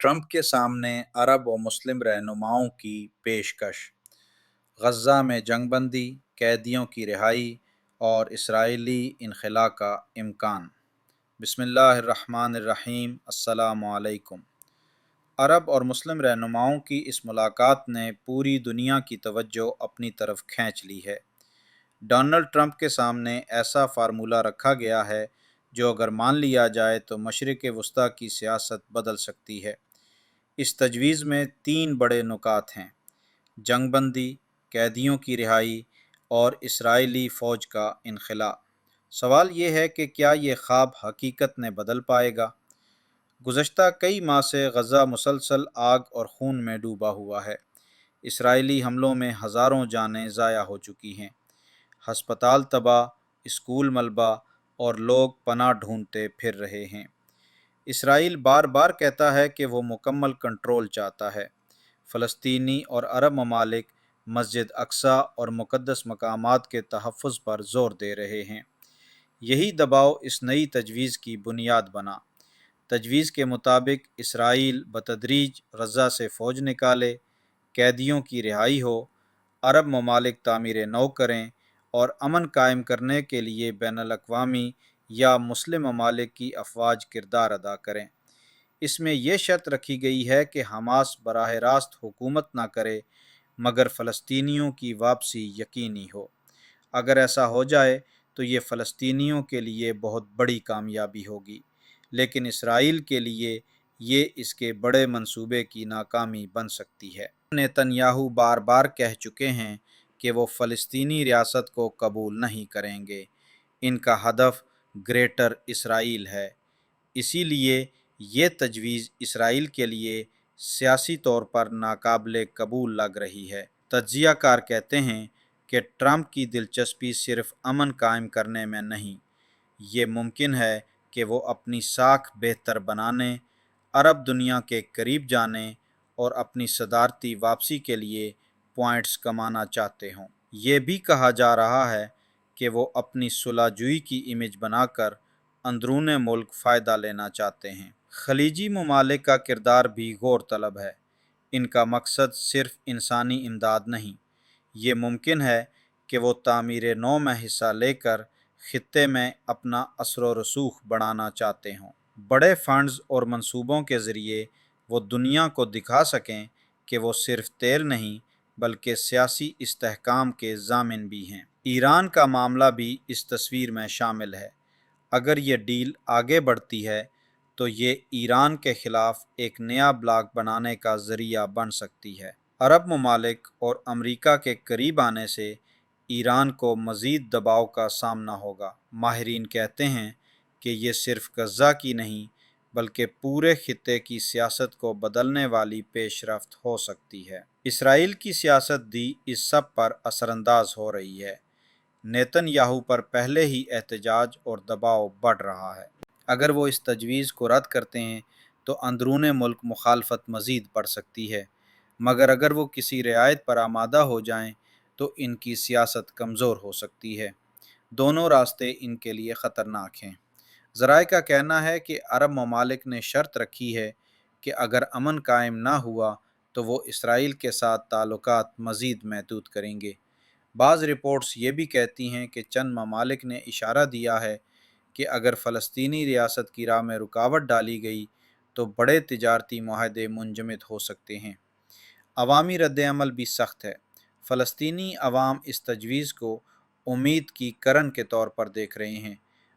Trump کے سامنے عرب و مسلم رہنماؤں کی پیشکش۔ غزہ میں جنگ بندی، قیدیوں کی رہائی اور اسرائیلی انخلا کا امکان۔ بسم اللہ الرحمن الرحیم۔ السلام علیکم۔ عرب اور مسلم رہنماؤں کی اس ملاقات نے پوری دنیا کی توجہ اپنی طرف کھینچ لی ہے۔ ڈونلڈ ٹرمپ کے سامنے ایسا فارمولہ رکھا گیا ہے جو اگر مان لیا جائے تو مشرق وسطیٰ کی سیاست بدل سکتی ہے۔ اس تجویز میں 3 بڑے نکات ہیں: جنگ بندی، قیدیوں کی رہائی اور اسرائیلی فوج کا انخلا۔ سوال یہ ہے کہ کیا یہ خواب حقیقت میں بدل پائے گا؟ گزشتہ کئی ماہ سے غزہ مسلسل آگ اور خون میں ڈوبا ہوا ہے۔ اسرائیلی حملوں میں ہزاروں جانیں ضائع ہو چکی ہیں، ہسپتال تباہ، اسکول ملبہ اور لوگ پناہ ڈھونڈتے پھر رہے ہیں۔ اسرائیل بار بار کہتا ہے کہ وہ مکمل کنٹرول چاہتا ہے۔ فلسطینی اور عرب ممالک مسجد اقصیٰ اور مقدس مقامات کے تحفظ پر زور دے رہے ہیں۔ یہی دباؤ اس نئی تجویز کی بنیاد بنا۔ تجویز کے مطابق اسرائیل بتدریج غزہ سے فوج نکالے، قیدیوں کی رہائی ہو، عرب ممالک تعمیر نو کریں اور امن قائم کرنے کے لیے بین الاقوامی یا مسلم ممالک کی افواج کردار ادا کریں۔ اس میں یہ شرط رکھی گئی ہے کہ حماس براہ راست حکومت نہ کرے مگر فلسطینیوں کی واپسی یقینی ہو۔ اگر ایسا ہو جائے تو یہ فلسطینیوں کے لیے بہت بڑی کامیابی ہوگی، لیکن اسرائیل کے لیے یہ اس کے بڑے منصوبے کی ناکامی بن سکتی ہے۔ نیتن یاہو بار بار کہہ چکے ہیں کہ وہ فلسطینی ریاست کو قبول نہیں کریں گے۔ ان کا ہدف گریٹر اسرائیل ہے۔ اسی لیے یہ تجویز اسرائیل کے لیے سیاسی طور پر ناقابل قبول لگ رہی ہے۔ تجزیہ کار کہتے ہیں کہ ٹرمپ کی دلچسپی صرف امن قائم کرنے میں نہیں، یہ ممکن ہے کہ وہ اپنی ساکھ بہتر بنانے، عرب دنیا کے قریب جانے اور اپنی صدارتی واپسی کے لیے پوائنٹس کمانا چاہتے ہوں۔ یہ بھی کہا جا رہا ہے کہ وہ اپنی صلح جوئی کی امیج بنا کر اندرون ملک فائدہ لینا چاہتے ہیں۔ خلیجی ممالک کا کردار بھی غور طلب ہے۔ ان کا مقصد صرف انسانی امداد نہیں، یہ ممکن ہے کہ وہ تعمیر نو میں حصہ لے کر خطے میں اپنا اثر و رسوخ بڑھانا چاہتے ہوں۔ بڑے فنڈز اور منصوبوں کے ذریعے وہ دنیا کو دکھا سکیں کہ وہ صرف تیل نہیں بلکہ سیاسی استحکام کے ضامن بھی ہیں۔ ایران کا معاملہ بھی اس تصویر میں شامل ہے۔ اگر یہ ڈیل آگے بڑھتی ہے تو یہ ایران کے خلاف ایک نیا بلاک بنانے کا ذریعہ بن سکتی ہے۔ عرب ممالک اور امریکہ کے قریب آنے سے ایران کو مزید دباؤ کا سامنا ہوگا۔ ماہرین کہتے ہیں کہ یہ صرف غزہ کی نہیں بلکہ پورے خطے کی سیاست کو بدلنے والی پیش رفت ہو سکتی ہے۔ اسرائیل کی سیاست بھی اس سب پر اثر انداز ہو رہی ہے۔ نیتن یاہو پر پہلے ہی احتجاج اور دباؤ بڑھ رہا ہے۔ اگر وہ اس تجویز کو رد کرتے ہیں تو اندرون ملک مخالفت مزید بڑھ سکتی ہے، مگر اگر وہ کسی رعایت پر آمادہ ہو جائیں تو ان کی سیاست کمزور ہو سکتی ہے۔ دونوں راستے ان کے لیے خطرناک ہیں۔ ذرائع کا کہنا ہے کہ عرب ممالک نے شرط رکھی ہے کہ اگر امن قائم نہ ہوا تو وہ اسرائیل کے ساتھ تعلقات مزید محدود کریں گے۔ بعض رپورٹس یہ بھی کہتی ہیں کہ چند ممالک نے اشارہ دیا ہے کہ اگر فلسطینی ریاست کی راہ میں رکاوٹ ڈالی گئی تو بڑے تجارتی معاہدے منجمد ہو سکتے ہیں۔ عوامی رد عمل بھی سخت ہے۔ فلسطینی عوام اس تجویز کو امید کی کرن کے طور پر دیکھ رہے ہیں،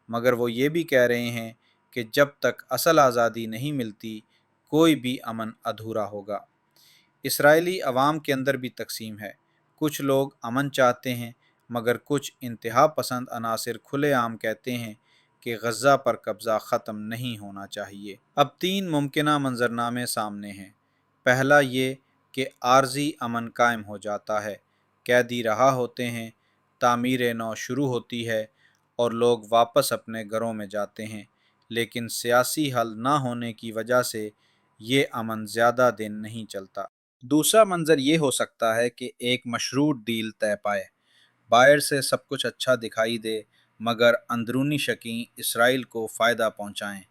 مگر وہ یہ بھی کہہ رہے ہیں کہ جب تک اصل آزادی نہیں ملتی کوئی بھی امن ادھورا ہوگا۔ اسرائیلی عوام کے اندر بھی تقسیم ہے۔ کچھ لوگ امن چاہتے ہیں مگر کچھ انتہا پسند عناصر کھلے عام کہتے ہیں کہ غزہ پر قبضہ ختم نہیں ہونا چاہیے۔ اب 3 ممکنہ منظرنامے سامنے ہیں۔ پہلا یہ کہ عارضی امن قائم ہو جاتا ہے، قیدی رہا ہوتے ہیں، تعمیر نو شروع ہوتی ہے اور لوگ واپس اپنے گھروں میں جاتے ہیں، لیکن سیاسی حل نہ ہونے کی وجہ سے یہ امن زیادہ دن نہیں چلتا۔ دوسرا منظر یہ ہو سکتا ہے کہ ایک مشروط ڈیل طے پائے، باہر سے سب کچھ اچھا دکھائی دے مگر اندرونی شقیں اسرائیل کو فائدہ پہنچائیں۔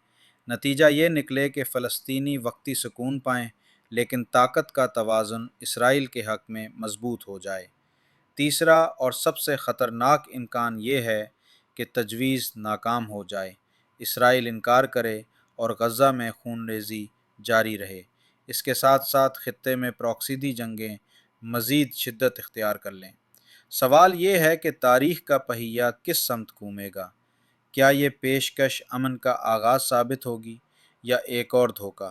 نتیجہ یہ نکلے کہ فلسطینی وقتی سکون پائیں لیکن طاقت کا توازن اسرائیل کے حق میں مضبوط ہو جائے۔ تیسرا اور سب سے خطرناک امکان یہ ہے کہ تجویز ناکام ہو جائے، اسرائیل انکار کرے اور غزہ میں خون ریزی جاری رہے۔ اس کے ساتھ ساتھ خطے میں پراکسیدی جنگیں مزید شدت اختیار کر لیں۔ سوال یہ ہے کہ تاریخ کا پہیہ کس سمت گھومے گا؟ کیا یہ پیشکش امن کا آغاز ثابت ہوگی یا ایک اور دھوکہ؟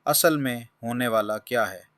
اصل میں ہونے والا کیا ہے؟